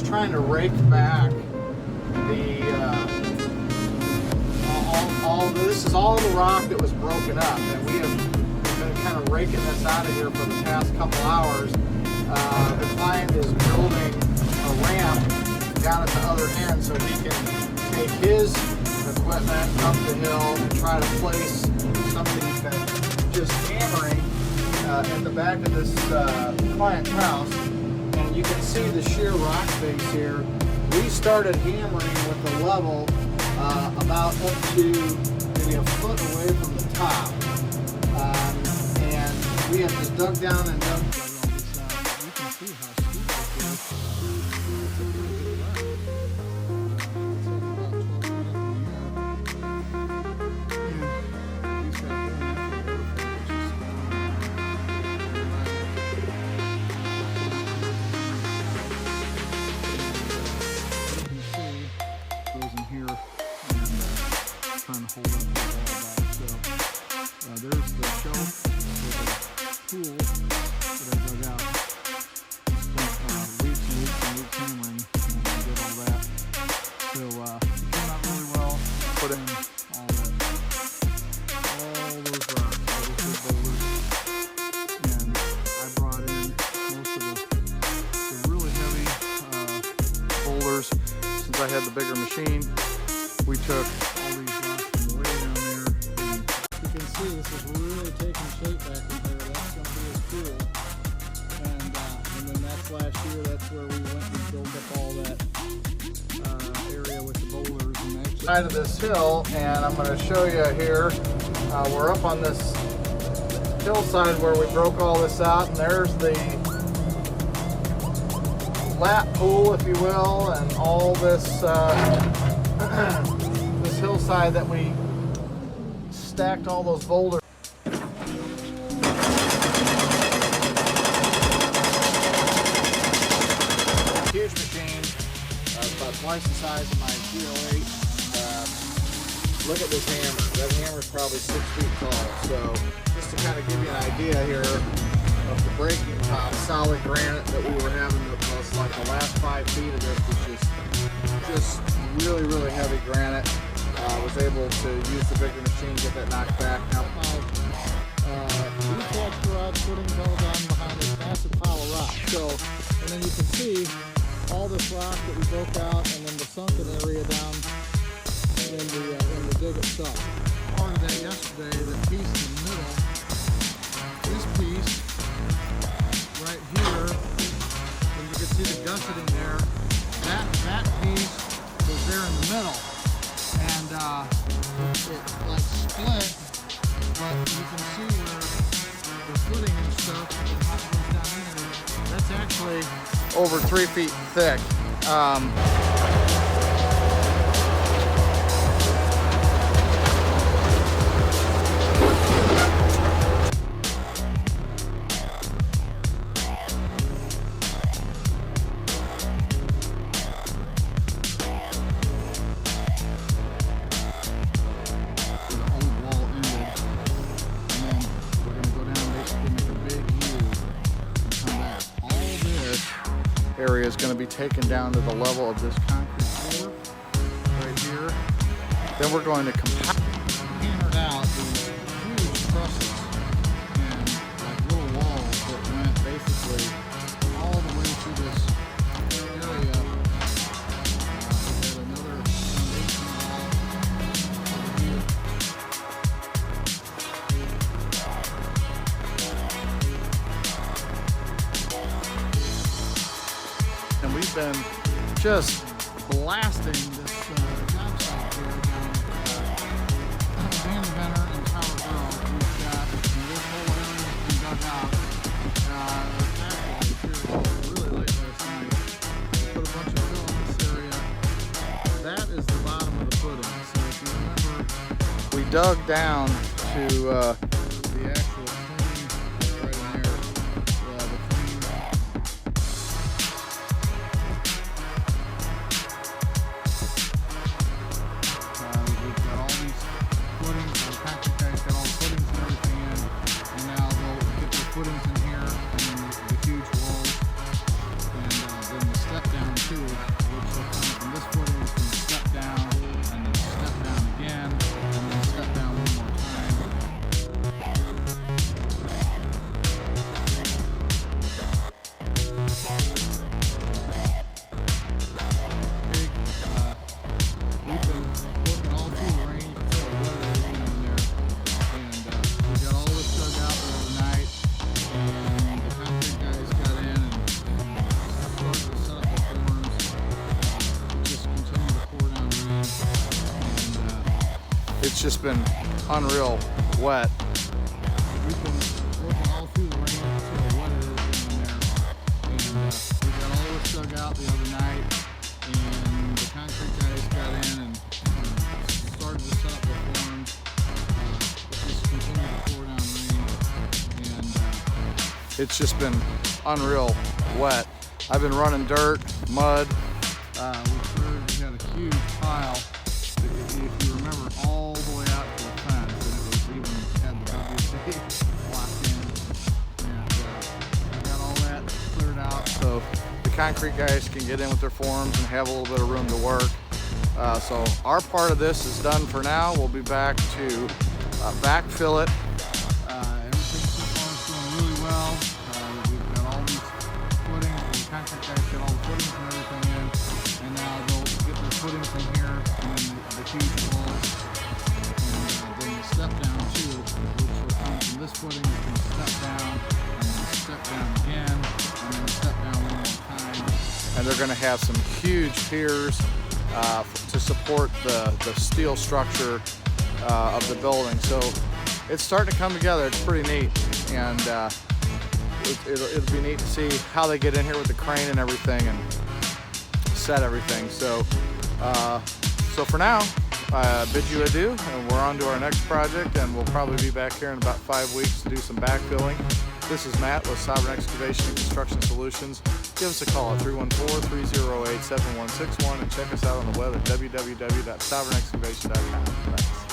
trying to rake back the this is all the rock that was broken up, and we've been kind of raking this out of here for the past couple hours. The client is building a ramp down at the other end so he can take his equipment up the hill and try to place something he's been just hammering at the back of this client's house. And you can see the sheer rock face here. We started hammering with the level about up to maybe a foot away from the top. And we have just dug down and dug. You can see how steep this is. It's a pretty good run. It's like about 12 feet up in the air. And he's got one after the goes in here and trying to hold up the wall back. So there's the shelf with a tool that I dug out. Spent weeks and weeks and weeks hammering and I did all that. So it came out really well. Put in all those rocks, all those big boulders, and I brought in most of the really heavy boulders. Since I had the bigger machine, we took all these rocks from way down there, and you can see this is really taking shape back in here. That's going to be as cool. And then that's last year. That's where we went and built up all that area with the boulders. And actually side of this hill, and I'm going to show you here. We're up on this hillside where we broke all this out, and there's the lap pool, if you will, and all this this hillside that we stacked all those boulders. Huge machine, about twice the size of my 308. Look at this hammer. That hammer's probably 6 feet tall. So just to kind of give you an idea here of the breaking top solid granite that we were having, was like the last 5 feet of this was just really, really heavy granite. I was able to use the bigger machine to get that knocked back. Now, detached garage footings all down behind this massive pile of rock. So, and then you can see all this rock that we broke out, and then the sunken area down in the dig itself. Part of that yesterday, the piece in the middle, this piece right here, and you can see the gusseting there. That piece was there in the middle, and it like split, but you can see where the footing and stuff and how it goes down in there. That's actually over 3 feet thick. Area is going to be taken down to the level of this concrete floor right here. Then we're going to compact, hammered out these huge trusses and like little walls that went basically all the way through this area. There's another foundation wall over here. And we've been just blasting this job site here down at Van Venner and Tower Grove. We've got this whole area has been dug out. Really late last night. Put a bunch of fill in this area. That is the bottom of the footing. So if you remember, we dug down to the actual clean right in there. The clean. We've got all these footings, the packing guys got all the footings and everything in, and now they'll get the footings in here and the huge walls, and then the step down 2, which will come from this footing, it's going to step down, and then step down again, and then step down one more time. Big, we've been working all through the rain, you can tell what it is down there, and we got all this dug out the other night, and the concrete guys got in and started to set up the forms. Just continue to pour down rain, and it's just been unreal wet. We've been working all through the rain to see what it is down there, and we got all this dug out the other night, and the concrete guys got in and started to set up the forms. Just continue to pour down rain, and it's just been unreal wet. I've been running dirt, mud. We had a huge pile, if you remember, all the way out to the fence, and it was even had the WC locked in. And I got all that cleared out, so the concrete guys can get in with their forms and have a little bit of room to work. So our part of this is done for now. We'll be back to backfill it. Everything so far is going really well. We've got all these footings, the concrete guys got all the footings and everything in, and now they'll get their footings in here, and then the huge walls, and then the step down too, which will come from this footing, it's going to step down, and then step down again, and then step down one more time. And they're going to have some huge piers to support the steel structure of the building. So it's starting to come together. It's pretty neat, and it'll be neat to see how they get in here with the crane and everything and set everything. So for now, I bid you adieu, and we're on to our next project, and we'll probably be back here in about 5 weeks to do some backfilling. This is Matt with Sovereign Excavation and Construction Solutions. Give us a call at 314-308-7161 and check us out on the web at www.sovereignexcavation.com. Thanks.